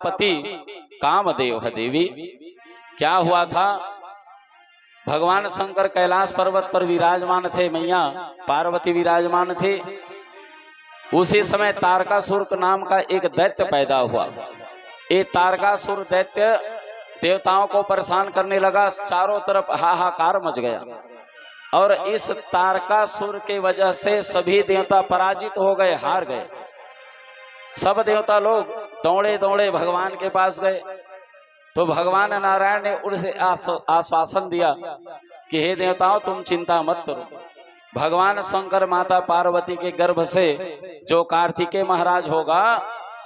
पति कामदेव है देवी। क्या हुआ था, भगवान शंकर कैलाश पर्वत पर विराजमान थे, मैया पार्वती विराजमान थे। उसी समय तारकासुर नाम का एक दैत्य पैदा हुआ। ये तारकासुर दैत्य देवताओं को परेशान करने लगा, चारों तरफ हाहाकार मच गया। और इस तारकासुर के वजह से सभी देवता पराजित हो गए, हार गए। सब देवता लोग दौड़े दौड़े भगवान के पास गए। तो भगवान नारायण ने उनसे आश्वासन दिया कि हे देवताओं, तुम चिंता मत करो, भगवान शंकर माता पार्वती के गर्भ से जो कार्तिकेय महाराज होगा,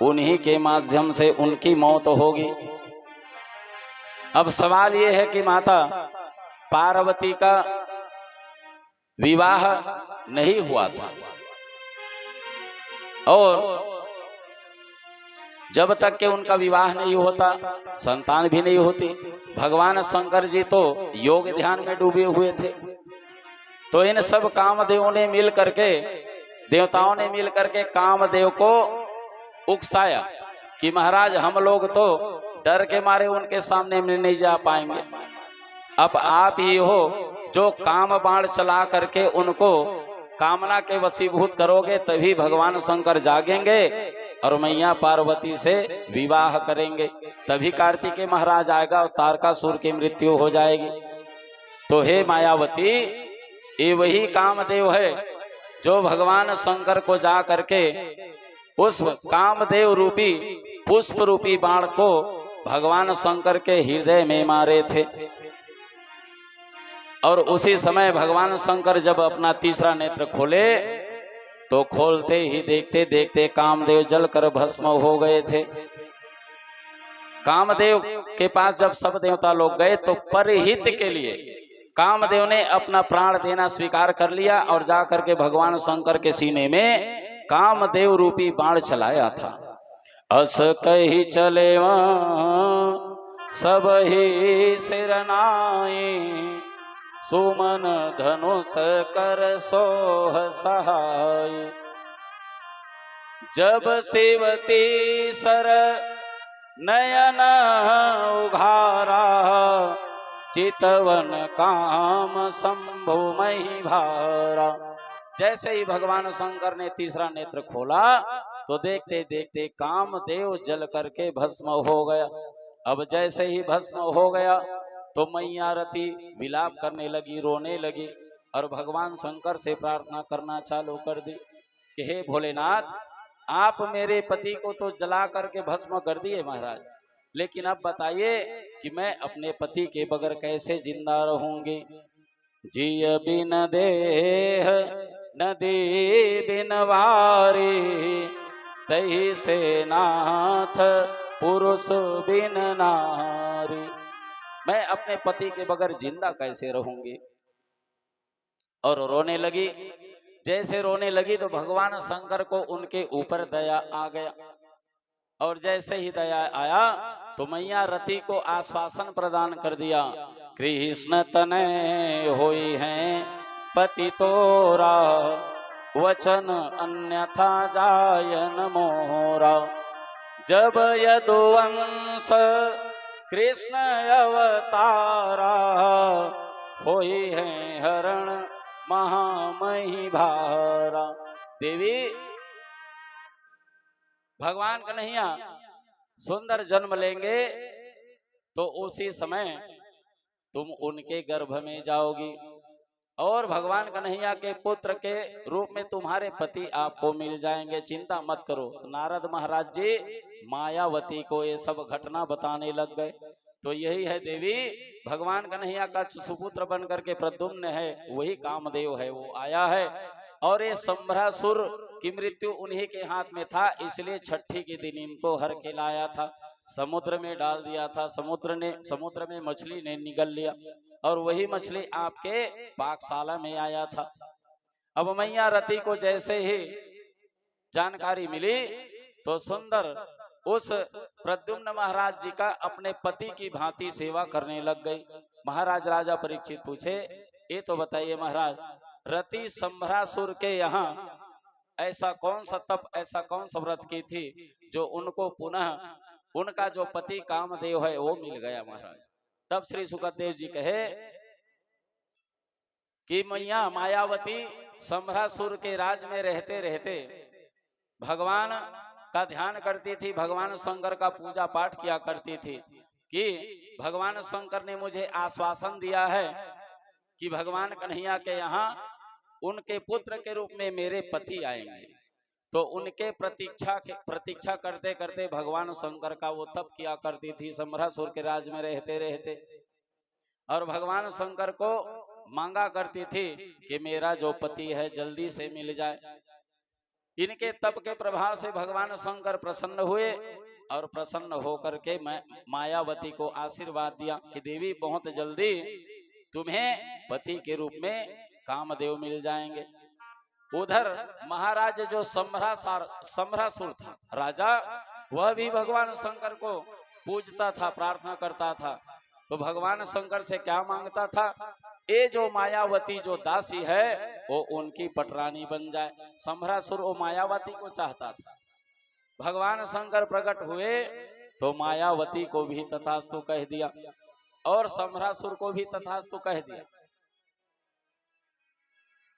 उन्हीं के माध्यम से उनकी मौत होगी। अब सवाल ये है कि माता पार्वती का विवाह नहीं हुआ था, और जब तक के उनका विवाह नहीं होता संतान भी नहीं होती। भगवान शंकर जी तो योग ध्यान में डूबे हुए थे। तो इन सब कामदेवों ने मिल करके, देवताओं ने मिल करके कामदेव को उकसाया कि महाराज, हम लोग तो डर के मारे उनके सामने में नहीं जा पाएंगे। अब आप ही हो जो काम बाण चला करके उनको कामना के वशीभूत करोगे, तभी भगवान शंकर जागेंगे और मैया पार्वती से विवाह करेंगे, तभी कार्तिकेय महाराज आएगा और तारकासुर की मृत्यु हो जाएगी। तो हे मायावती, ये वही कामदेव है जो भगवान शंकर को जा करके उस कामदेव रूपी पुष्प रूपी बाण को भगवान शंकर के हृदय में मारे थे। और उसी समय भगवान शंकर जब अपना तीसरा नेत्र खोले तो खोलते ही देखते देखते कामदेव जलकर भस्म हो गए थे। कामदेव के पास जब सब देवता लोग गए तो परहित के लिए कामदेव ने अपना प्राण देना स्वीकार कर लिया और जाकर के भगवान शंकर के सीने में कामदेव रूपी बाण चलाया था। अस कही चले सब ही सिरनाई, सुमन धनुष कर सोह सहाय। जब सेवती सर नयन उघारा, चितवन काम शंभु मही भारा। जैसे ही भगवान शंकर ने तीसरा नेत्र खोला तो देखते देखते कामदेव जल करके भस्म हो गया। अब जैसे ही भस्म हो गया तो मैया रति विलाप करने लगी, रोने लगी और भगवान शंकर से प्रार्थना करना चालू कर दी कि हे भोलेनाथ, आप मेरे पति को तो जला करके भस्म कर दिए महाराज, लेकिन अब बताइए कि मैं अपने पति के बगैर कैसे जिंदा रहूंगी। जिय बिन देह नदी बिन वारी, तही से नाथ पुरुष बिन नारी। मैं अपने पति के बगैर जिंदा कैसे रहूंगी। और रोने लगी। जैसे रोने लगी तो भगवान शंकर को उनके ऊपर दया आ गया, और जैसे ही दया आया तो मैया रति को आश्वासन प्रदान कर दिया, कृष्ण तनय होई हैं पति तोरा, वचन अन्यथा जायन मोरा। जब यदुवंश कृष्ण अवतारा, होई है हरण महामही भारा। देवी, भगवान कन्हैया सुंदर जन्म लेंगे तो उसी समय तुम उनके गर्भ में जाओगी, और भगवान कन्हैया के पुत्र के रूप में तुम्हारे पति आपको मिल जाएंगे, चिंता मत करो। नारद महाराज जी मायावती को ये सब घटना बताने लग गए। तो यही है देवी, भगवान कन्हैया का सुपुत्र बन करके प्रद्युम्न है, वही कामदेव है, वो आया है। और ये संभरासुर की मृत्यु उन्हीं के हाथ में था, इसलिए छठी के दिन इनको हर के लाया था, समुद्र में डाल दिया था। समुद्र में मछली ने निगल लिया, और वही मछली आपके पाकशाला में आया था। अब मैया रति को जैसे ही जानकारी मिली तो सुंदर उस प्रद्युम्न महाराज जी का अपने पति की भांति सेवा करने लग गई। महाराज राजा परीक्षित पूछे, ये तो बताइए महाराज, रति संभरासुर के यहाँ ऐसा कौन सा तप, ऐसा कौन सा व्रत की थी जो उनको पुनः उनका जो पति कामदेव है वो मिल गया महाराज। तब श्री सुखदेव जी कहे कि मैया मायावती संभरासुर के राज में रहते रहते भगवान का ध्यान करती थी, भगवान शंकर का पूजा पाठ किया करती थी कि भगवान शंकर ने मुझे आश्वासन दिया है कि भगवान कन्हैया के यहाँ उनके पुत्र के रूप में मेरे पति आएंगे। तो उनके प्रतीक्षा करते करते भगवान शंकर का वो तप किया करती थी संभरासुर के राज में रहते रहते, और भगवान शंकर को मांगा करती थी कि मेरा जो पति है जल्दी से मिल जाए। इनके तप के प्रभाव से भगवान शंकर प्रसन्न हुए और प्रसन्न होकर के मायावती को आशीर्वाद दिया कि देवी बहुत जल्दी तुम्हें पति के रूप में कामदेव मिल जाएंगे। उधर महाराज जो संभरासुर था राजा, वह भी भगवान शंकर को पूजता था, प्रार्थना करता था। तो भगवान शंकर से क्या मांगता था, ये जो मायावती जो दासी है वो उनकी पटरानी बन जाए। संभरासुर वो मायावती को चाहता था। भगवान शंकर प्रकट हुए तो मायावती को भी तथास्तु कह दिया और संभरासुर को भी तथास्तु कह दिया।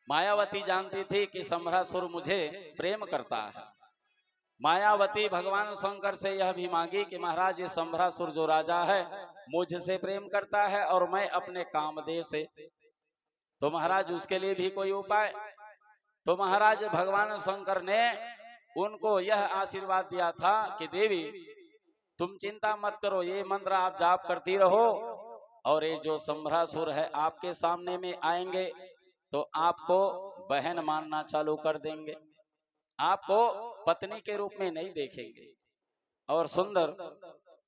मायावती जानती थी कि संभरासुर मुझे प्रेम करता है। मायावती भगवान शंकर से यह भी मांगी कि महाराज ये संभरासुर जो राजा है मुझसे प्रेम करता है और मैं अपने कामदेव से, तो महाराज उसके लिए भी कोई उपाय। तो महाराज भगवान शंकर ने उनको यह आशीर्वाद दिया था कि देवी तुम चिंता मत करो, ये मंत्र आप जाप करती रहो और ये जो संभरासुर है आपके सामने में आएंगे तो आपको बहन मानना चालू कर देंगे, आपको पत्नी के रूप में नहीं देखेंगे। और सुंदर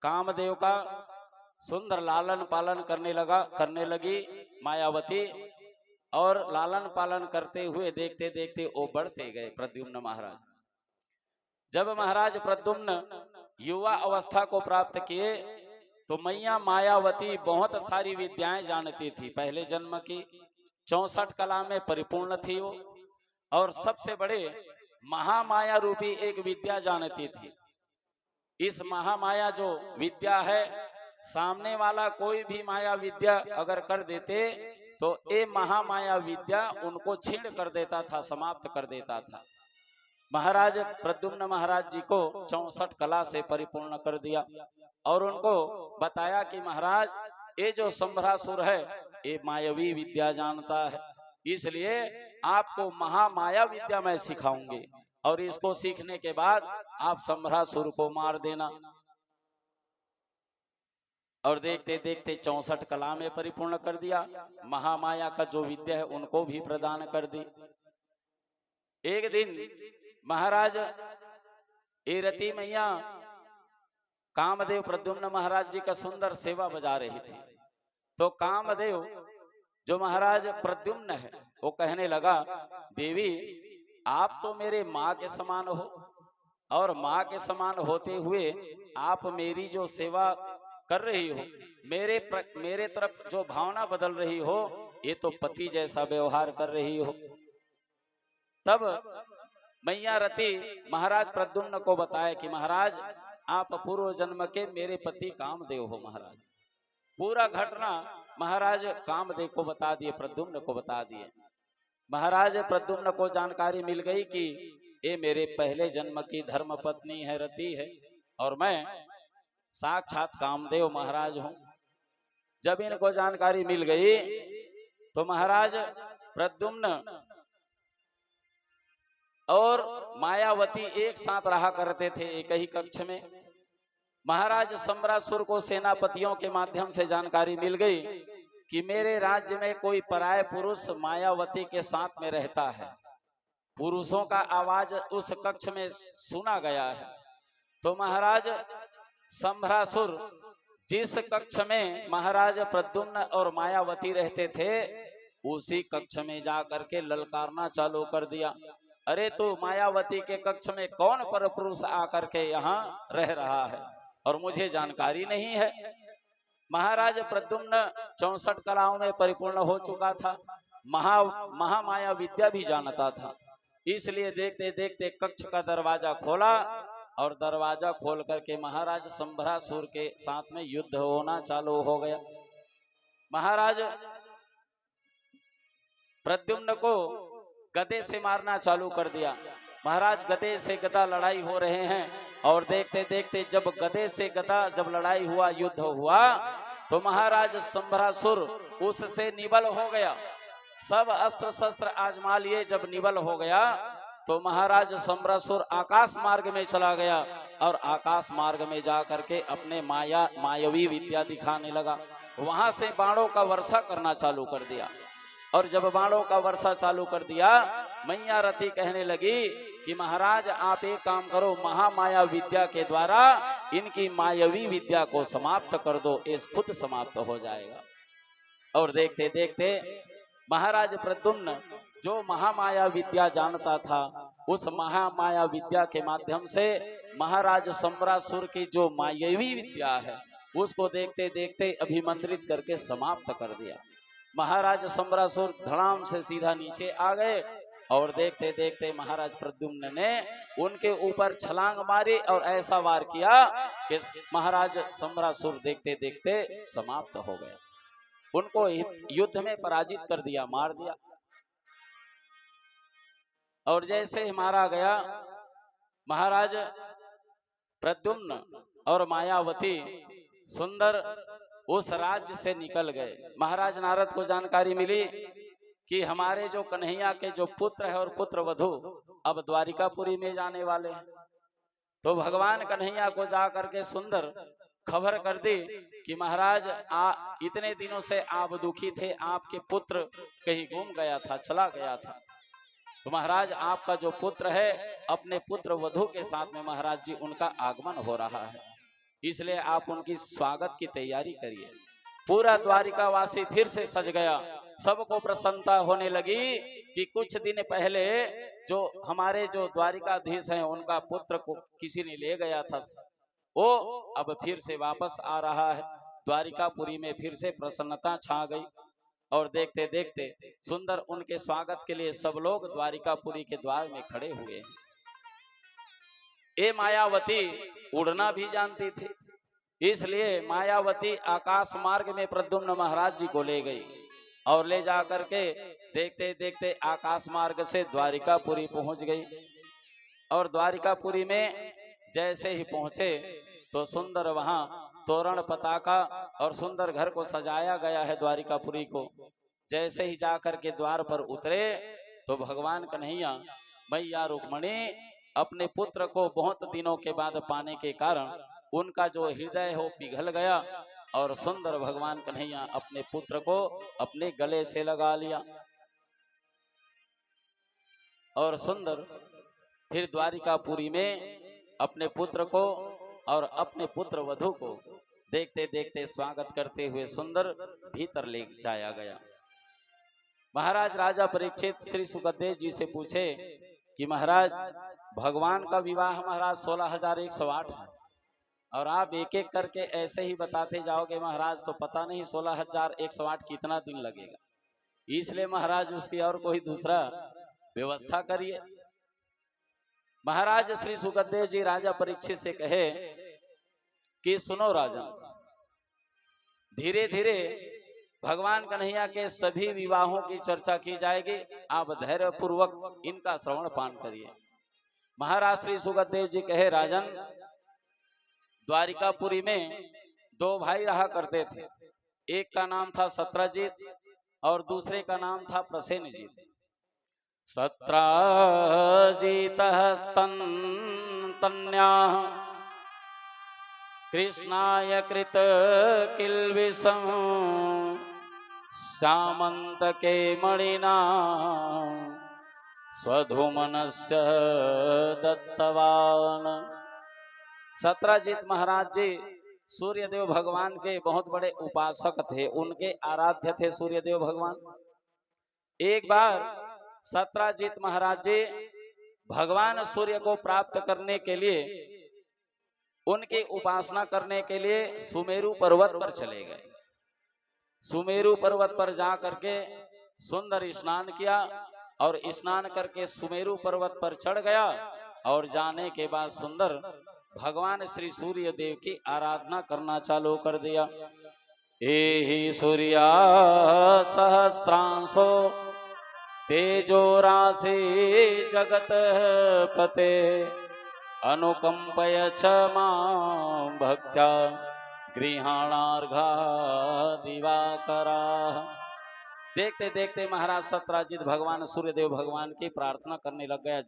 कामदेव का सुंदर लालन पालन करने लगी मायावती, और लालन पालन करते हुए देखते देखते वो बढ़ते गए प्रद्युम्न महाराज। जब महाराज प्रद्युम्न युवा अवस्था को प्राप्त किए तो मैया मायावती बहुत सारी विद्याएं जानती थी। पहले जन्म की 64 कला में परिपूर्ण थी वो, और सबसे बड़े महामाया रूपी एक विद्या जानती थी। इस महामाया जो विद्या है, सामने वाला कोई भी माया विद्या अगर कर देते तो ये महामाया विद्या उनको छीण कर देता था, समाप्त कर देता था। महाराज प्रद्युम्न महाराज जी को 64 कला से परिपूर्ण कर दिया और उनको बताया कि महाराज ये जो संभरासुर है ये मायावी विद्या जानता है, इसलिए आपको महामाया विद्या मैं सिखाऊंगी और इसको सीखने के बाद आप संभरासुर को मार देना। और देखते देखते 64 कला में परिपूर्ण कर दिया। महामाया का जो विद्या है उनको भी प्रदान कर दी। एक दिन महाराज एरती मैया कामदेव प्रद्युम्न महाराज जी का सुंदर सेवा बजा रही थी। तो कामदेव जो महाराज प्रद्युम्न है वो कहने लगा, देवी आप तो मेरे माँ के समान हो और माँ के समान होते हुए आप मेरी जो सेवा कर रही हो, मेरे तरफ जो भावना बदल रही हो, ये तो पति जैसा व्यवहार कर रही हो। तब मैया रति महाराज प्रद्युम्न को बताया कि महाराज आप पूर्व जन्म के मेरे पति कामदेव हो। महाराज पूरा घटना महाराज कामदेव को बता दिए, प्रद्युम्न को बता दिए। महाराज प्रद्युम्न को जानकारी मिल गई कि ये मेरे पहले जन्म की धर्म पत्नी है, रति है, और मैं साक्षात कामदेव महाराज हूं। जब इनको जानकारी मिल गई तो महाराज प्रद्युम्न और मायावती एक साथ रहा करते थे एक ही कक्ष में। महाराज संभरासुर को सेनापतियों के माध्यम से जानकारी मिल गई कि मेरे राज्य में कोई पराय पुरुष मायावती के साथ में रहता है। पुरुषों का आवाज उस कक्ष में सुना गया है। तो महाराज संभरासुर जिस कक्ष में महाराज प्रद्युम्न और मायावती रहते थे उसी कक्ष में जाकर के ललकारना चालू कर दिया, अरे तो मायावती के कक्ष में कौन पर पुरुष आकर के यहाँ रह रहा है और मुझे जानकारी नहीं है। महाराज प्रद्युम्न 64 कलाओं में परिपूर्ण हो चुका था, महामाया विद्या भी जानता था, इसलिए देखते देखते कक्ष का दरवाजा खोला और दरवाजा खोल करके महाराज संभरासुर के साथ में युद्ध होना चालू हो गया। महाराज प्रद्युम्न को गदे से मारना चालू कर दिया। महाराज गदे से गदा लड़ाई हो रहे हैं और देखते देखते जब गदे से गदा जब लड़ाई हुआ, युद्ध हुआ, तो महाराज संभरासुर उससे निबल हो गया। सब अस्त्र शस्त्र आजमा लिए, जब निबल हो गया तो महाराज संभरासुर आकाश मार्ग में चला गया और आकाश मार्ग में जा करके अपने मायावी विद्या दिखाने लगा। वहां से बाणों का वर्षा करना चालू कर दिया और जब बाणों का वर्षा चालू कर दिया, मैया रति कहने लगी कि महाराज आप एक काम करो, महामाया विद्या के द्वारा इनकी मायावी विद्या को समाप्त कर दो, ये खुद समाप्त हो जाएगा। और देखते देखते महाराज प्रद्युम्न जो महामाया विद्या जानता था, उस महामाया विद्या के माध्यम से महाराज संभरासुर की जो मायावी विद्या है उसको देखते देखते अभिमंत्रित करके समाप्त कर दिया। महाराज संभरासुर धड़ाम से सीधा नीचे आ गए और देखते देखते महाराज प्रद्युम्न ने उनके ऊपर छलांग मारी और ऐसा वार किया कि महाराज संभरासुर देखते देखते समाप्त हो गए। उनको युद्ध में पराजित कर दिया, मार दिया। और जैसे ही मारा गया, महाराज प्रद्युम्न और मायावती सुंदर उस राज्य से निकल गए। महाराज नारद को जानकारी मिली कि हमारे जो कन्हैया के जो पुत्र है और पुत्र वधू अब द्वारिकापुरी में जाने वाले हैं। तो भगवान कन्हैया को जा करके सुंदर खबर कर दी कि महाराज इतने दिनों से आप दुखी थे, आपके पुत्र कहीं गुम गया था, चला गया था। तो महाराज आपका जो पुत्र है, अपने पुत्र वधू के साथ में महाराज जी उनका आगमन हो रहा है, इसलिए आप उनकी स्वागत की तैयारी करिए। पूरा द्वारिकावासी फिर से सज गया। सबको प्रसन्नता होने लगी कि कुछ दिन पहले जो हमारे जो द्वारिकाधीश हैं उनका पुत्र को किसी ने ले गया था, वो अब फिर से वापस आ रहा है। द्वारिकापुरी में फिर से प्रसन्नता छा गई और देखते देखते सुंदर उनके स्वागत के लिए सब लोग द्वारिकापुरी के द्वार में खड़े हुए हैं। ये मायावती उड़ना भी जानती थी, इसलिए मायावती आकाश मार्ग में प्रद्युम्न महाराज जी को ले गई और ले जा करके देखते देखते आकाश मार्ग से द्वारिकापुरी पहुंच गई। और द्वारिकापुरी में जैसे ही पहुंचे तो सुंदर वहां तोरण पताका और सुंदर घर को सजाया गया है द्वारिकापुरी को। जैसे ही जाकर के द्वार पर उतरे तो भगवान कन्हैया मैया रुक्मणी अपने पुत्र को बहुत दिनों के बाद पाने के कारण उनका जो हृदय हो पिघल गया और सुंदर भगवान कन्हैया अपने पुत्र को अपने गले से लगा लिया। और सुंदर फिर द्वारिकापुरी में अपने पुत्र को और अपने पुत्र वधू को देखते देखते स्वागत करते हुए सुंदर भीतर ले जाया गया। महाराज राजा परीक्षित श्री सुखदेव जी से पूछे कि महाराज भगवान का विवाह महाराज 16,108 है और आप एक एक करके ऐसे ही बताते जाओगे महाराज तो पता नहीं 16,108 कितना दिन लगेगा, इसलिए महाराज उसकी और कोई दूसरा व्यवस्था करिए। महाराज श्री सुखदेव जी राजा परीक्षित से कहे कि सुनो राजन, धीरे धीरे भगवान कन्हैया के सभी विवाहों की चर्चा की जाएगी, आप धैर्य पूर्वक इनका श्रवण पान करिए। महाराज श्री सुखदेव जी कहे राजन, द्वारिकापुरी में 2 भाई रहा करते थे, एक का नाम था सत्रजीत और दूसरे का नाम था प्रसेनजीत। सत्राजितः स्तन्याः कृष्णाय कृत किल्बिषं सामन्तके मणिना स्वधुमनस्य दत्तवान्। सत्राजित महाराज जी सूर्यदेव भगवान के बहुत बड़े उपासक थे, उनके आराध्य थे सूर्यदेव भगवान। एक बार सत्राजित महाराज जी भगवान सूर्य को प्राप्त करने के लिए, उनकी उपासना करने के लिए सुमेरु पर्वत पर चले गए। सुमेरु पर्वत पर जा करके सुंदर स्नान किया और स्नान करके सुमेरु पर्वत पर चढ़ गया और जाने के बाद सुंदर भगवान श्री सूर्य देव की आराधना करना चालू कर दिया। एहि सूर्या सहस्रांशो तेजो राशि जगत पते अनुकंपय च मां भक्त्या गृहाणार्घा दिवाकरा। देखते देखते महाराज सत्राजित भगवान सूर्यदेव भगवान की प्रार्थना करने लग गया,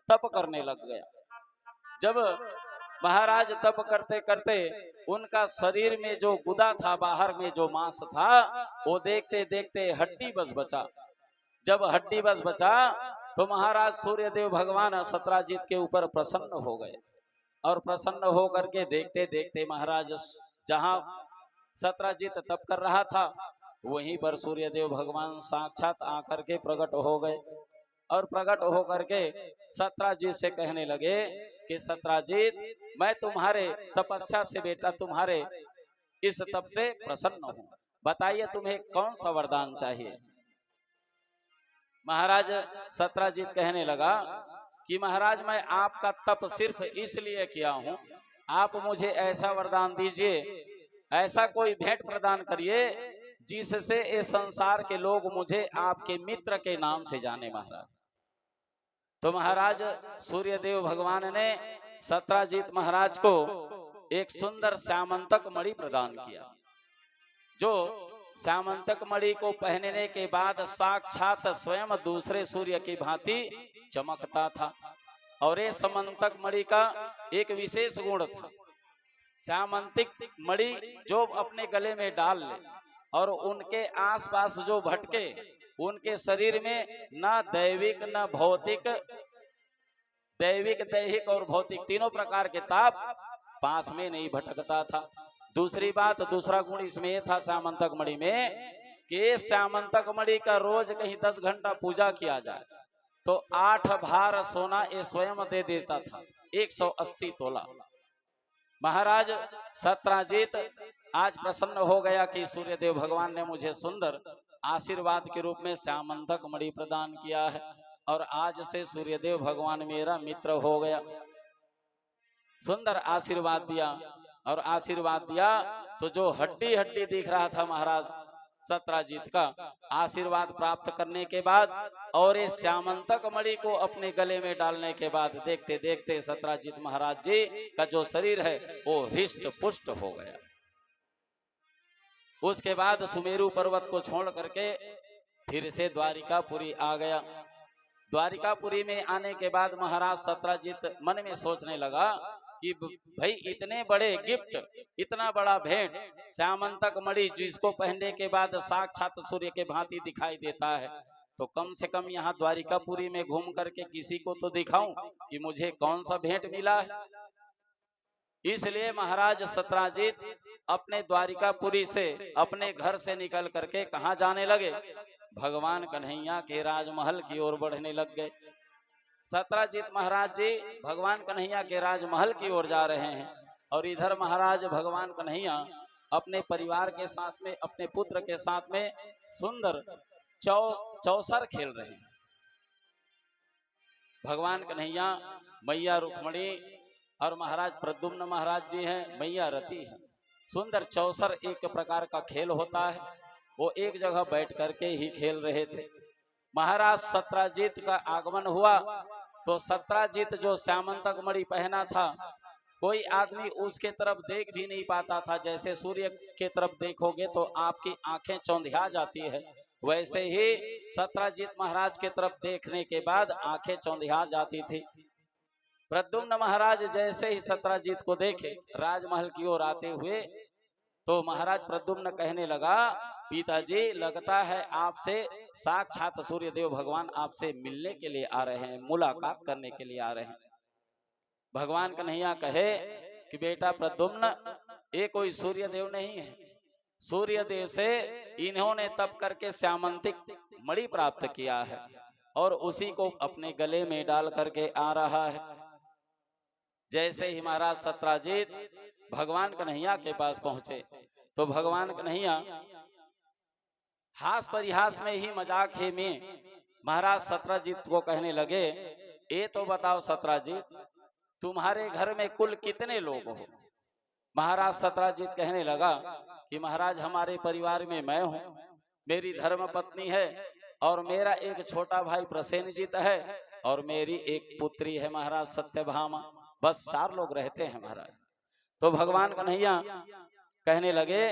तप करने लग गया। जब महाराज तप करते करते उनका शरीर में जो गुदा था, बाहर में जो मांस था, वो देखते देखते हड्डी बस बचा। जब हड्डी बस बचा तो महाराज सूर्यदेव भगवान सत्राजित के ऊपर प्रसन्न हो गए और प्रसन्न होकर के देखते देखते महाराज जहां सत्राजित तप कर रहा था वहीं पर सूर्यदेव भगवान साक्षात आकर के प्रकट हो गए और प्रकट होकर के सत्राजित से कहने लगे कि सत्राजित, मैं तुम्हारे तपस्या से बेटा तुम्हारे इस तप से प्रसन्न हूं, बताइए तुम्हें कौन सा वरदान चाहिए। महाराज सत्राजित कहने लगा कि महाराज, मैं आपका तप सिर्फ इसलिए किया हूं, आप मुझे ऐसा वरदान दीजिए, ऐसा कोई भेंट प्रदान करिए जिससे ये संसार के लोग मुझे आपके मित्र के नाम से जाने। महाराज तो महाराज सूर्यदेव भगवान ने सत्राजित महाराज को एक सुंदर श्यामंतक मणि प्रदान किया, जो श्यामंतक मणि को पहनने के बाद साक्षात स्वयं दूसरे सूर्य की भांति चमकता था। और ये श्यामंतक मणि का एक विशेष गुण था, श्यामंतिक मणि जो अपने गले में डाल ले और उनके आसपास जो भटके, उनके शरीर में न दैविक न भौतिक, दैविक दैहिक और भौतिक तीनों प्रकार के ताप पास में नहीं भटकता था। दूसरी बात, दूसरा गुण इसमें यह था श्यामंतक मणि में कि श्यामंतक मणि का रोज कहीं 10 घंटा पूजा किया जाए तो 8 भार सोना ये स्वयं दे देता था, 180 तोला। महाराज सत्राजित आज प्रसन्न हो गया कि सूर्यदेव भगवान ने मुझे सुंदर आशीर्वाद के रूप में श्यामंतक मणि प्रदान किया है और आज से सूर्यदेव भगवान मेरा मित्र हो गया। सुंदर आशीर्वाद दिया और आशीर्वाद दिया तो जो हड्डी हड्डी दिख रहा था महाराज सत्राजित का, आशीर्वाद प्राप्त करने के बाद और इस श्यामंतक मणि को अपने गले में डालने के बाद देखते देखते सत्राजित महाराज जी का जो शरीर है वो हृष्ट पुष्ट हो गया। उसके बाद सुमेरु पर्वत को छोड़ करके फिर से द्वारिकापुरी आ गया। द्वारिकापुरी में आने के बाद महाराज सत्राजित मन में सोचने लगा कि भाई इतने बड़े गिफ्ट, इतना बड़ा भेंट, श्यामंतक मणि जिसको पहनने के बाद साक्षात सूर्य के भांति दिखाई देता है, तो कम से कम यहाँ द्वारिकापुरी में घूम करके किसी को तो दिखाऊं कि मुझे कौन सा भेंट मिला है। इसलिए महाराज सत्राजित अपने द्वारिकापुरी से, अपने घर से निकल करके कहाँ जाने लगे, भगवान कन्हैया के राजमहल की ओर बढ़ने लग गए। सत्राजित महाराज जी भगवान कन्हैया के राजमहल की ओर जा रहे हैं और इधर महाराज भगवान कन्हैया अपने परिवार के साथ में, अपने पुत्र के साथ में सुंदर चौसर खेल रहे हैं। भगवान कन्हैया, मैया रुक्मणी और महाराज प्रद्युम्न महाराज जी हैं, मैया रति है। सुंदर चौसर एक प्रकार का खेल होता है, वो एक जगह बैठ करके ही खेल रहे थे। महाराज सत्राजित का आगमन हुआ तो सत्राजित जो श्यामंतक मणि पहना था, कोई आदमी उसके तरफ देख भी नहीं पाता था। जैसे सूर्य के तरफ देखोगे तो आपकी आंखें चौंधिया जाती है, वैसे ही सत्राजित महाराज के तरफ देखने के बाद आंखें चौंधिया जाती थी। प्रद्युम्न महाराज जैसे ही सत्राजित को देखे राजमहल की ओर आते हुए तो महाराज प्रद्युम्न कहने लगा, पिताजी लगता है आपसे साक्षात सूर्यदेव भगवान आपसे मिलने के लिए आ रहे हैं, मुलाकात करने के लिए आ रहे हैं। भगवान कन्हैया कहे कि बेटा प्रद्युम्न, ये कोई सूर्यदेव नहीं है, सूर्यदेव से इन्होंने तप करके श्यामंतिक मणि प्राप्त किया है और उसी को अपने गले में डाल करके आ रहा है। जैसे ही महाराज सत्राजित भगवान कन्हैया के पास पहुंचे तो भगवान कन्हैया हास परिहास में ही, मजाक ही में महाराज सत्राजित को कहने लगे ये तो बताओ सत्राजित, तुम्हारे घर में कुल कितने लोग हो? महाराज सत्राजित कहने लगा कि महाराज हमारे परिवार में मैं हूँ, मेरी धर्म पत्नी है और मेरा एक छोटा भाई प्रसेनजीत है और मेरी एक पुत्री है महाराज सत्यभामा। बस 4 लोग रहते हैं महाराज। तो भगवान कन्हैया कहने लगे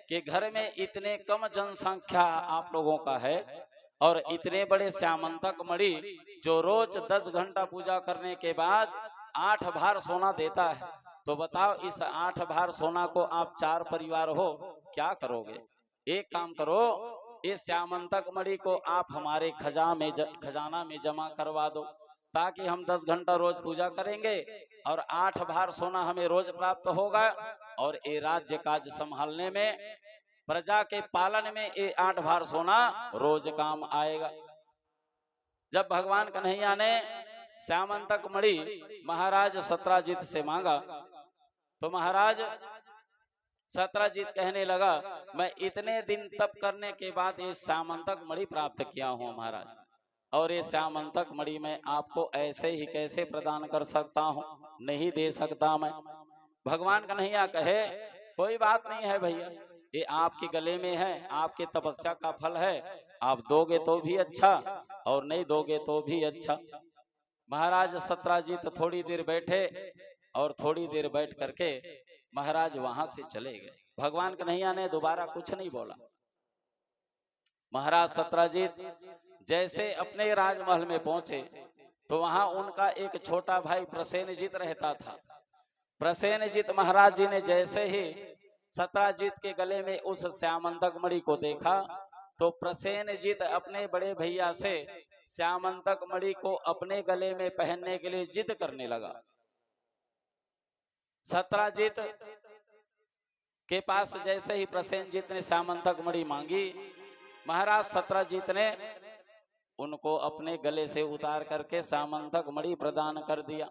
कि घर में इतने कम जनसंख्या आप लोगों का है और इतने बड़े श्यामंतक मणि जो रोज 10 घंटा पूजा करने के बाद 8 भार सोना देता है, तो बताओ इस 8 भार सोना को आप 4 परिवार हो क्या करोगे? एक काम करो, इस श्यामंतक मणि को आप हमारे खजाना में जमा करवा दो, ताकि हम 10 घंटा रोज पूजा करेंगे और 8 भार सोना हमें रोज प्राप्त होगा और ये राज्य काज संभालने में, प्रजा के पालन में ये 8 भार सोना रोज काम आएगा। जब भगवान कन्हैया ने श्यामंतक मणि महाराज सत्राजित से मांगा, तो महाराज सत्राजित कहने लगा मैं इतने दिन तप करने के बाद ये श्यामंतक मणि प्राप्त किया हूँ महाराज, और ये श्यामंतक मणि मैं आपको ऐसे ही कैसे प्रदान कर सकता हूँ, नहीं दे सकता मैं। भगवान कन्हैया कहे कोई बात नहीं है भैया, ये आपके गले में है, आपके तपस्या का फल है, आप दोगे तो भी अच्छा और नहीं दोगे तो भी अच्छा। महाराज सत्राजित थोड़ी देर बैठे और थोड़ी देर बैठ करके महाराज वहां से चले गए। भगवान कन्हैया ने दोबारा कुछ नहीं बोला। महाराज सत्राजित जैसे अपने राजमहल में पहुंचे तो वहां उनका एक छोटा भाई प्रसेनजीत रहता था। प्रसेनजीत महाराज जी ने जैसे ही सत्राजित के गले में उस श्यामंतक मणि को देखा तो प्रसेनजीत अपने बड़े भैया से श्यामंतक मणि को अपने गले में पहनने के लिए जिद करने लगा। सत्राजित के पास जैसे ही प्रसेनजीत ने श्यामंतक मणि मांगी, महाराज सत्राजित ने उनको अपने गले से उतार करके श्यामंतक मणि प्रदान कर दिया।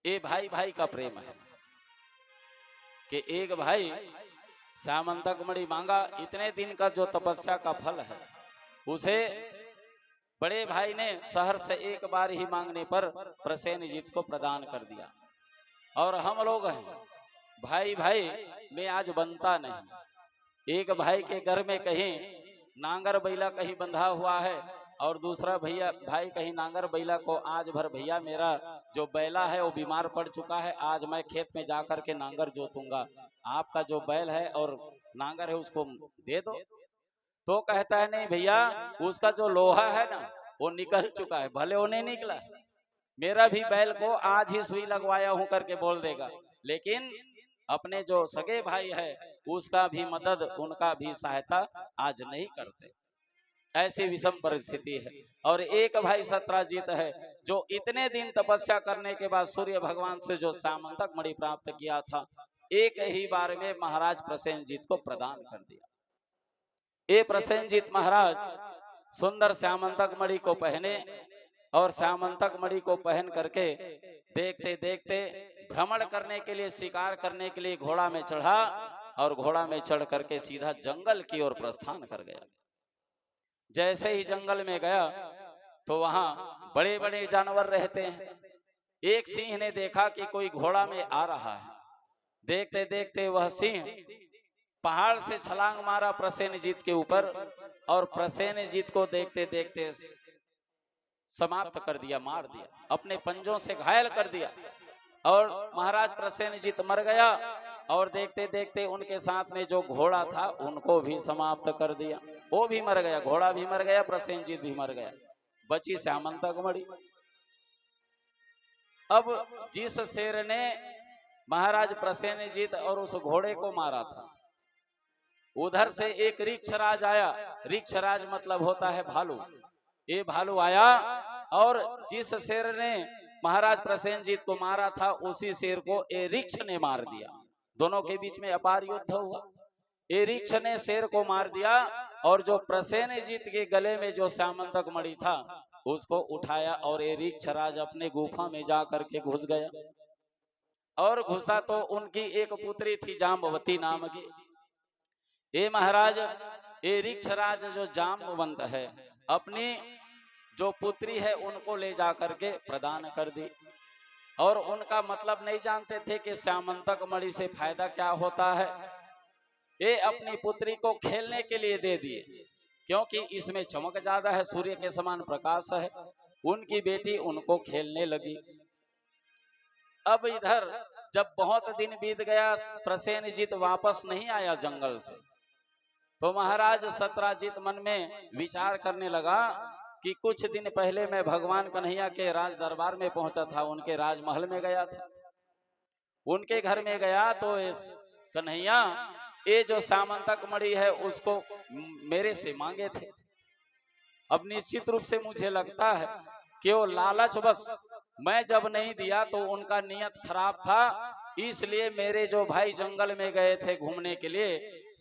ये भाई भाई का प्रेम है कि एक भाई श्यामंतक मणि मांगा, इतने दिन का जो तपस्या का फल है उसे बड़े भाई ने शहर से एक बार ही मांगने पर प्रसेनजीत को प्रदान कर दिया। और हम लोग हैं भाई भाई में आज बनता नहीं। एक भाई के घर में कहीं नांगर बैला कहीं बंधा हुआ है और दूसरा भैया भाई कहीं नांगर बैला को आज भर भैया मेरा जो बैला है वो बीमार पड़ चुका है, आज मैं खेत में जाकर के नांगर जोतूंगा, आपका जो बैल है और नांगर है उसको दे दो। तो कहता है नहीं भैया, उसका जो लोहा है ना वो निकल चुका है, भले वो नहीं निकला है, मेरा भी बैल को आज ही सुई लगवाया हूं करके बोल देगा, लेकिन अपने जो सगे भाई है उसका भी मदद, उनका भी सहायता आज नहीं करते। ऐसी विषम परिस्थिति है। और एक भाई सत्राजित है जो इतने दिन तपस्या करने के बाद सूर्य भगवान से जो श्यामंतक मणि प्राप्त किया था, एक ही बार में महाराज प्रसेनजीत को प्रदान कर दिया। ये प्रसेनजीत महाराज सुंदर श्यामंतक मणि को पहने और श्यामंतक मणि को पहन करके देखते देखते भ्रमण करने के लिए, शिकार करने के लिए घोड़ा में चढ़ा और घोड़ा में चढ़ करके सीधा जंगल की ओर प्रस्थान कर गया। जैसे ही जंगल में गया तो वहां बड़े बड़े जानवर रहते हैं। एक सिंह ने देखा कि कोई घोड़ा में आ रहा है। देखते देखते वह सिंह पहाड़ से छलांग मारा प्रसेनजीत के ऊपर और प्रसेनजीत को देखते देखते समाप्त कर दिया, मार दिया, अपने पंजों से घायल कर दिया और महाराज प्रसेनजीत मर गया। और देखते देखते उनके साथ में जो घोड़ा था उनको भी समाप्त कर दिया, वो भी मर गया, घोड़ा भी मर गया, प्रसेनजीत भी मर गया, बची श्यामंतक मणि। अब जिस शेर ने महाराज प्रसेनजीत और उस घोड़े को मारा था, उधर से एक ऋक्षराज आया। ऋक्षराज मतलब होता है भालू। ये भालू आया और जिस शेर ने महाराज प्रसेनजीत को मारा था उसी शेर को ये ऋक्ष ने मार दिया। दोनों के बीच में अपार युद्ध हुआ। ये ऋक्ष ने शेर को मार दिया और जो प्रसेनजीत के गले में जो श्यामंतक मणि था उसको उठाया और ये ऋक्षराज अपने गुफा में जा करके घुस गया। और घुसा तो उनकी एक पुत्री थी जाम्बवती नाम की। ये महाराज ये ऋक्षराज जो जाम्बवंत है अपनी जो पुत्री है उनको ले जा करके प्रदान कर दी। और उनका मतलब नहीं जानते थे कि श्यामंतक मणि से फायदा क्या होता है। ये अपनी पुत्री को खेलने के लिए दे दिए, क्योंकि इसमें चमक ज्यादा है, सूर्य के समान प्रकाश है। उनकी बेटी उनको खेलने लगी। अब इधर जब बहुत दिन बीत गया, प्रसेनजीत वापस नहीं आया जंगल से, तो महाराज सत्राजित मन में विचार करने लगा कि कुछ दिन पहले मैं भगवान कन्हैया के राज दरबार में पहुंचा था, उनके राजमहल में गया था, उनके घर में गया तो इस कन्हैया ये जो श्यामंतक मणि है उसको मेरे से मांगे थे। अब निश्चित रूप से मुझे लगता है कि वो लालच बस, मैं जब नहीं दिया तो उनका नियत खराब था, इसलिए मेरे जो भाई जंगल में गए थे घूमने के लिए,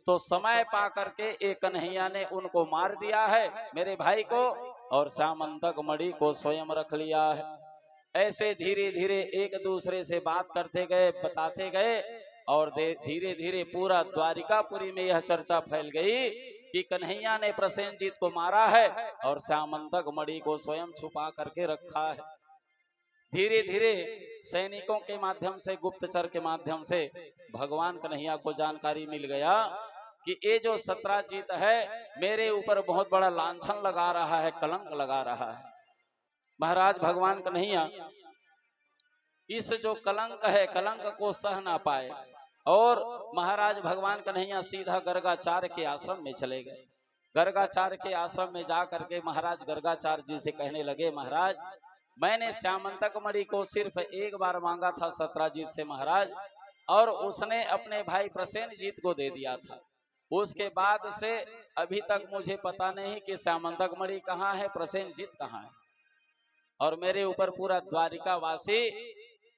तो समय पा करके एक कन्हैया ने उनको मार दिया है मेरे भाई को, और श्यामंतक मणि को स्वयं रख लिया है। ऐसे धीरे धीरे एक दूसरे से बात करते गए, बताते गए, और धीरे धीरे पूरा द्वारिकापुरी में यह चर्चा फैल गई कि कन्हैया ने प्रसेनजीत को मारा है और श्यामंतक मणि को स्वयं छुपा करके रखा है। धीरे धीरे सैनिकों के माध्यम से, गुप्तचर के माध्यम से भगवान कन्हैया को जानकारी मिल गया कि ये जो सत्राजित है मेरे ऊपर बहुत बड़ा लांछन लगा रहा है, कलंक लगा रहा है। महाराज भगवान कन्हैया इस जो कलंक है, कलंक को सह ना पाए, और महाराज भगवान कन्हैया सीधा गर्गाचार्य के आश्रम में चले गए। गर्गाचार्य के आश्रम में जा करके महाराज गर्गाचार्य जी से कहने लगे, महाराज मैंने श्यामंतक मणि को सिर्फ एक बार मांगा था सत्राजित से महाराज, और उसने अपने भाई प्रसेनजीत को दे दिया था। उसके बाद से अभी तक मुझे पता नहीं कि श्यामंतक मणि कहाँ है, प्रसेनजीत कहाँ है, और मेरे ऊपर पूरा द्वारिका वासी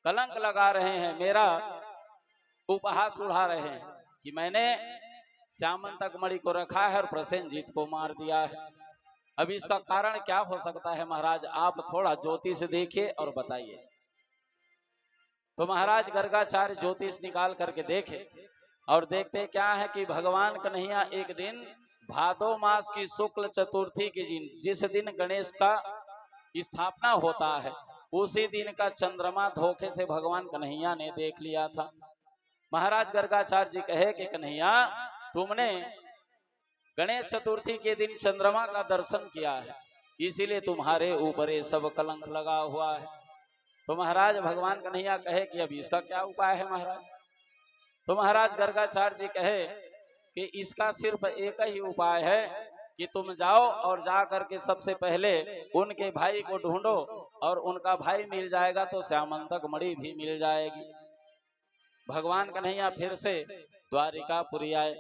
कलंक लगा रहे हैं, मेरा उपहास उड़ा रहे हैं कि मैंने श्यामंतक मणि को रखा है और प्रसेनजीत को मार दिया है। अब इसका कारण क्या हो सकता है महाराज, आप थोड़ा ज्योतिष देखिए और बताइए। तो महाराज गर्गाचार्य ज्योतिष निकाल करके देखे, और देखते क्या है कि भगवान कन्हैया एक दिन भादो मास की शुक्ल चतुर्थी के दिन, जिस दिन गणेश का स्थापना होता है, उसी दिन का चंद्रमा धोखे से भगवान कन्हैया ने देख लिया था। महाराज गर्गाचार्य जी कहे कि कन्हैया तुमने गणेश चतुर्थी के दिन चंद्रमा का दर्शन किया है, इसीलिए तुम्हारे ऊपर ये सब कलंक लगा हुआ है। तो महाराज भगवान कन्हैया कहे कि अब इसका क्या उपाय है महाराज। तो महाराज गर्गाचार्य जी कहे कि इसका सिर्फ एक ही उपाय है कि तुम जाओ और जा करके सबसे पहले उनके भाई को ढूंढो, और उनका भाई मिल जाएगा तो श्यामंतक मणि भी मिल जाएगी। भगवान कन्हैया फिर से द्वारिकापुरी आए,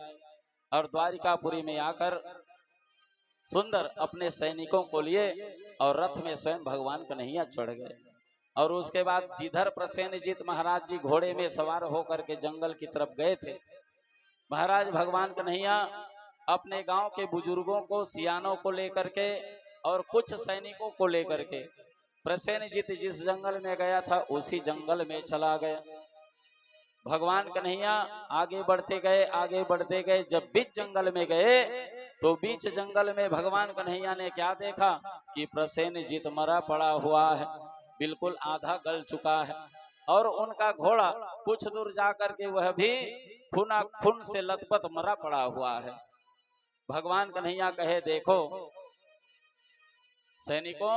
और द्वारिकापुरी में आकर सुंदर अपने सैनिकों को लिए और रथ में स्वयं भगवान कन्हैया चढ़ गए। और उसके बाद जिधर प्रसेनजीत महाराज जी घोड़े में सवार होकर के जंगल की तरफ गए थे, महाराज भगवान कन्हैया अपने गांव के बुजुर्गों को, सियानों को लेकर के और कुछ सैनिकों को लेकर के प्रसेनजीत जिस जंगल में गया था उसी जंगल में चला गया। भगवान कन्हैया आगे बढ़ते गए, आगे बढ़ते गए, जब बीच जंगल में गए तो बीच जंगल में भगवान कन्हैया ने क्या देखा कि प्रसेनजीत मरा पड़ा हुआ है, बिल्कुल आधा गल चुका है, और उनका घोड़ा कुछ दूर जाकर के वह भी खून से लथपथ मरा पड़ा हुआ है। भगवान कन्हैया कहे, देखो सैनिकों,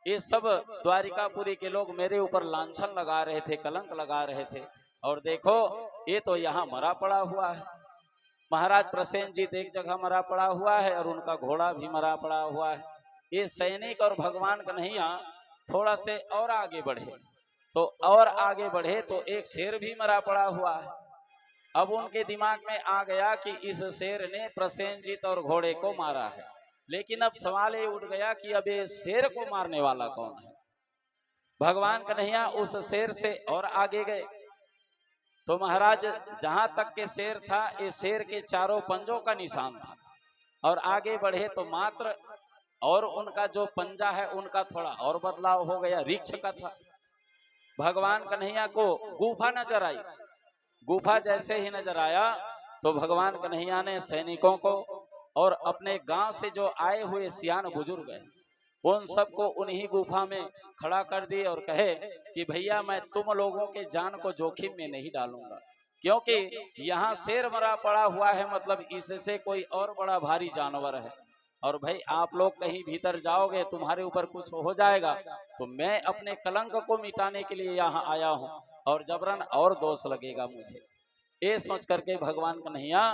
ये सब द्वारिकापुरी के लोग मेरे ऊपर लांछन लगा रहे थे, कलंक लगा रहे थे, और देखो ये तो यहाँ मरा पड़ा हुआ है। महाराज प्रसेनजीत एक जगह मरा पड़ा हुआ है और उनका घोड़ा भी मरा पड़ा हुआ है। ये सैनिक और भगवान कन्हैया थोड़ा से और आगे बढ़े, तो और आगे बढ़े तो एक शेर भी मरा पड़ा हुआ है। अब उनके दिमाग में आ गया कि इस शेर ने प्रसेनजीत और घोड़े को मारा है, लेकिन अब सवाल ये उठ गया कि अब ये शेर को मारने वाला कौन है। भगवान कन्हैया उस शेर से और आगे गए, तो महाराज जहां तक के शेर था, ये शेर के चारों पंजों का निशान था, और आगे बढ़े तो मात्र और उनका जो पंजा है उनका थोड़ा और बदलाव हो गया, रीछ का था। भगवान कन्हैया को गुफा नजर आई। गुफा जैसे ही नजर आया तो भगवान कन्हैया ने सैनिकों को और अपने गांव से जो आए हुए सियान बुजुर्ग हैं उन सबको उन्हीं गुफा में खड़ा कर दिए और कहे कि भैया मैं तुम लोगों के जान को जोखिम में नहीं डालूंगा, क्योंकि यहाँ शेर मरा पड़ा हुआ है, मतलब इससे कोई और बड़ा भारी जानवर है, और भाई आप लोग कहीं भीतर जाओगे तुम्हारे ऊपर कुछ हो जाएगा तो मैं अपने कलंक को मिटाने के लिए यहाँ आया हूँ और जबरन और दोष लगेगा मुझे। ये सोच करके भगवान कन्हैया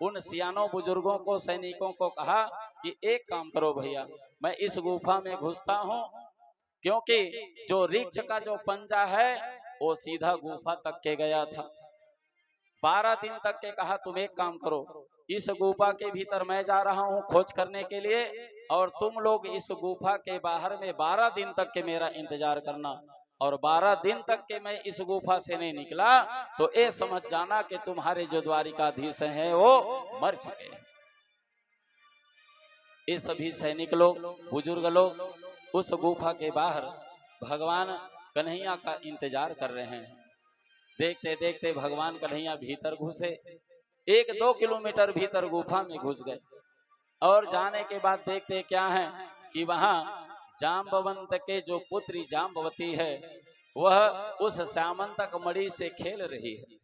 उन सियानों बुजुर्गों को, सैनिकों को कहा कि एक काम करो भैया, मैं इस गुफा में घुसता हूँ, क्योंकि जो वृक्ष का जो पंजा है वो सीधा गुफा तक के गया था। 12 दिन तक के कहा तुम एक काम करो, इस गुफा के भीतर मैं जा रहा हूँ खोज करने के लिए, और तुम लोग इस गुफा के बाहर में 12 दिन तक के मेरा इंतजार करना, और 12 दिन तक के मैं इस गुफा से नहीं निकला तो ये समझ जाना कि तुम्हारे जो द्वारिकाधीश हैं वो मर चुके हैं। ये सभी सैनिक लोग, बुजुर्ग लोग उस गुफा के बाहर भगवान कन्हैया का इंतजार कर रहे हैं। देखते देखते भगवान कन्हैया भीतर घुसे, 1-2 किलोमीटर भीतर गुफा में घुस गए, और जाने के बाद देखते क्या है कि वहां जाम्बवंत के जो पुत्री जाम्बवती है वह उस श्यामंतक मणि से खेल रही है।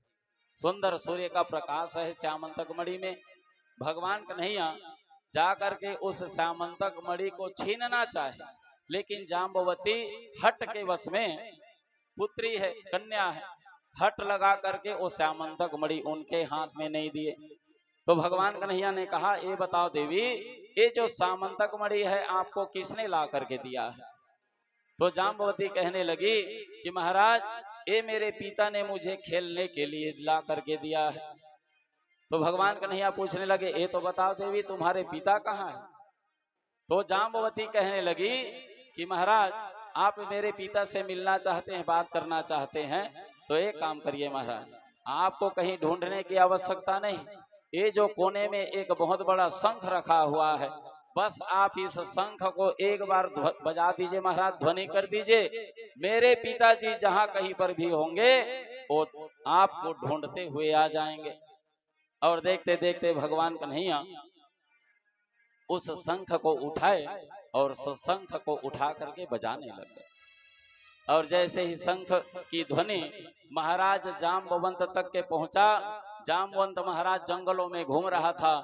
सुंदर सूर्य का प्रकाश है श्यामंतक मणि में। भगवान कन्हैया जाकर के उस श्यामंतक मणि को छीनना चाहे, लेकिन जाम्बवती हट के वश में, पुत्री है, कन्या है, हट लगा करके वो श्यामंतक मणि उनके हाथ में नहीं दिए। तो भगवान कन्हैया ने कहा ये बताओ देवी, ये जो श्यामंतक मणि है आपको किसने ला करके दिया है? तो जाम्बवती कहने लगी कि महाराज ये मेरे पिता ने मुझे खेलने के लिए ला करके दिया है। तो भगवान कन्हैया पूछने लगे ये तो बताओ देवी तुम्हारे पिता कहाँ है? तो जाम्बवती कहने लगी कि महाराज आप मेरे पिता से मिलना चाहते हैं, बात करना चाहते हैं, तो एक काम करिए महाराज, आपको कहीं ढूंढने की आवश्यकता नहीं, ये जो कोने में एक बहुत बड़ा शंख रखा हुआ है, बस आप इस शंख को एक बार बजा दीजिए महाराज, ध्वनि कर दीजिए, मेरे पिताजी जहां कहीं पर भी होंगे वो आपको ढूंढते हुए आ जाएंगे। और देखते देखते भगवान कन्हैया उस शंख को उठाए और शंख को उठा करके बजाने लगे, और जैसे ही शंख की ध्वनि महाराज जाम्बवंत तक के पहुंचा, जाम्बवंत महाराज जंगलों में घूम रहा था,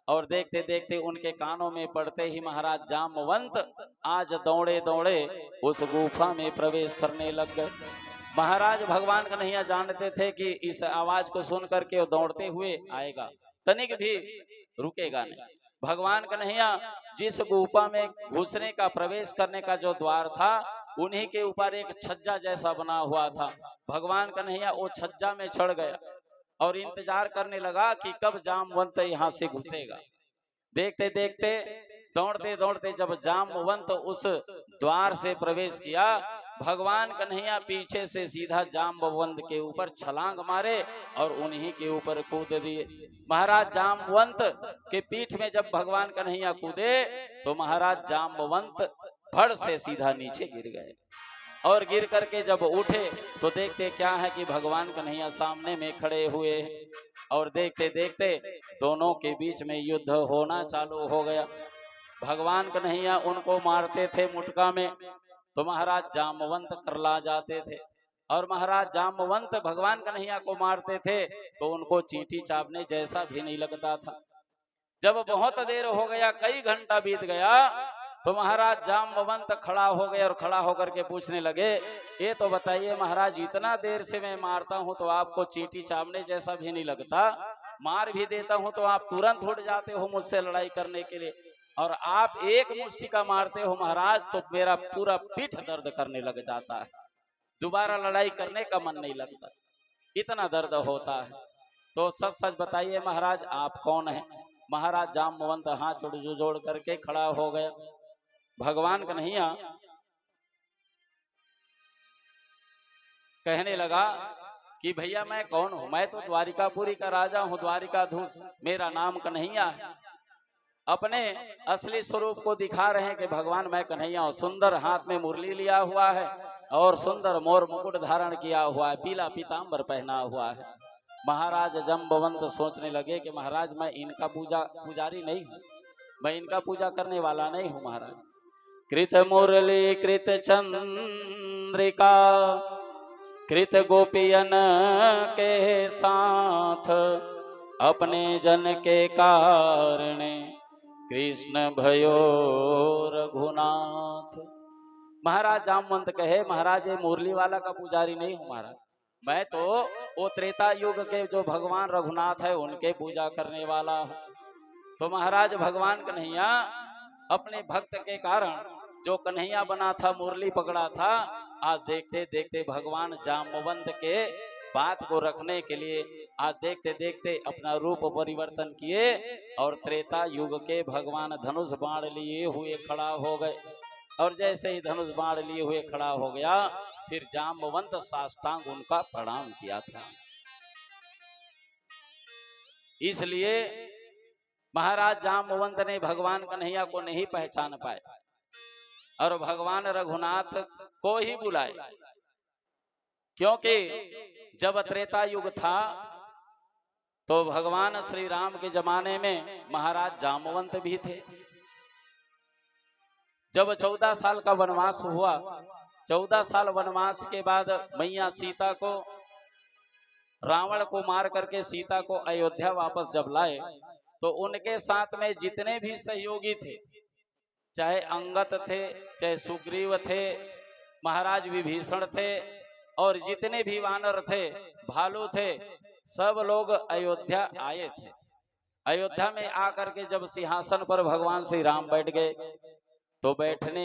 और देखते देखते उनके कानों में पड़ते ही महाराज जाम्बवंत आज दौड़े दौड़े उस गुफा में प्रवेश करने लग गए। महाराज भगवान कन्हैया जानते थे कि इस आवाज को सुन करके वो दौड़ते हुए आएगा, तनिक भी रुकेगा नहीं। भगवान कन्हैया जिस गुफा में घुसने का, प्रवेश करने का जो द्वार था, उन्हीं के ऊपर एक छज्जा जैसा बना हुआ था। भगवान कन्हैया वो छज्जा में चढ़ गया और इंतजार करने लगा कि कब जाम्बवंत यहाँ से घुसेगा। देखते देखते दौड़ते दौड़ते जब जाम्बवंत उस द्वार से प्रवेश किया, भगवान कन्हैया पीछे से सीधा जाम्बवंत के ऊपर छलांग मारे और उन्हीं के ऊपर कूद दिए। महाराज जाम्बवंत के पीठ में जब भगवान कन्हैया कूदे तो महाराज जाम्बवंत फड़ से सीधा नीचे गिर गए, और गिर करके जब उठे तो देखते क्या है कि भगवान कन्हैया सामने में खड़े हुए हैं, और देखते देखते दोनों के बीच में युद्ध होना चालू हो गया। भगवान कन्हैया उनको मारते थे मुटका में, तो महाराज जाम्बवंत करला जाते थे, और महाराज जाम्बवंत भगवान कन्हैया को मारते थे तो उनको चींटी चापने जैसा भी नहीं लगता था। जब बहुत देर हो गया, कई घंटा बीत गया, तो महाराज जाम्बवंत खड़ा हो गए और खड़ा होकर के पूछने लगे ये तो बताइए महाराज, इतना देर से मैं मारता हूं तो आपको चींटी चावने जैसा भी नहीं लगता, मार भी देता हूं तो आप तुरंत उठ जाते हो मुझसे लड़ाई करने के लिए, और आप एक मुष्टि का मारते हो महाराज तो मेरा पूरा पीठ दर्द करने लग जाता है, दोबारा लड़ाई करने का मन नहीं लगता, इतना दर्द होता है। तो सच सच बताइए महाराज आप कौन है? महाराज जाम्बवंत हाथ जोड़ करके खड़ा हो गया। भगवान कन्हैया कहने लगा कि भैया मैं कौन हूं? मैं तो द्वारिकापुरी का राजा हूं, द्वारिकाधीश, मेरा नाम कन्हैया है। अपने असली स्वरूप को दिखा रहे हैं कि भगवान मैं कन्हैया हूं। सुंदर हाथ में मुरली लिया हुआ है और सुंदर मोर मुकुट धारण किया हुआ है, पीला पीतांबर पहना हुआ है। महाराज जाम्बवंत सोचने लगे कि महाराज मैं इनका पुजारी नहीं हूं, मैं इनका पूजा करने वाला नहीं हूं महाराज, कृत मुरली कृत चंद्रिका, कृत गोपियन के साथ, अपने जन के कारण कृष्ण भयो रघुनाथ। महाराज जामवंत कहे, महाराज ये मुरली वाला का पुजारी नहीं हूं महाराज, मैं तो वो त्रेता युग के जो भगवान रघुनाथ है उनके पूजा करने वाला हूं। तो महाराज भगवान कन्हैया अपने भक्त के कारण जो कन्हैया बना था, मुरली पकड़ा था, आज देखते देखते भगवान जामवंत के बात को रखने के लिए आज देखते देखते अपना रूप परिवर्तन किए और त्रेता युग के भगवान धनुष बाण लिए हुए खड़ा हो गए। और जैसे ही धनुष बाण लिए हुए खड़ा हो गया, फिर जामवंत साष्टांग उनका प्रणाम किया था। इसलिए महाराज जामवंत ने भगवान कन्हैया को नहीं पहचान पाए और भगवान रघुनाथ को ही बुलाए, क्योंकि जब त्रेता युग था तो भगवान श्री राम के जमाने में महाराज जामवंत भी थे। जब 14 साल का वनवास हुआ, 14 साल वनवास के बाद मैया सीता को, रावण को मार करके सीता को अयोध्या वापस जब लाए, तो उनके साथ में जितने भी सहयोगी थे, चाहे अंगद थे, चाहे सुग्रीव थे, महाराज विभीषण थे, और जितने भी वानर थे, भालू थे, सब लोग अयोध्या आए थे। अयोध्या में आकर के जब सिंहासन पर भगवान श्री राम बैठ गए, तो बैठने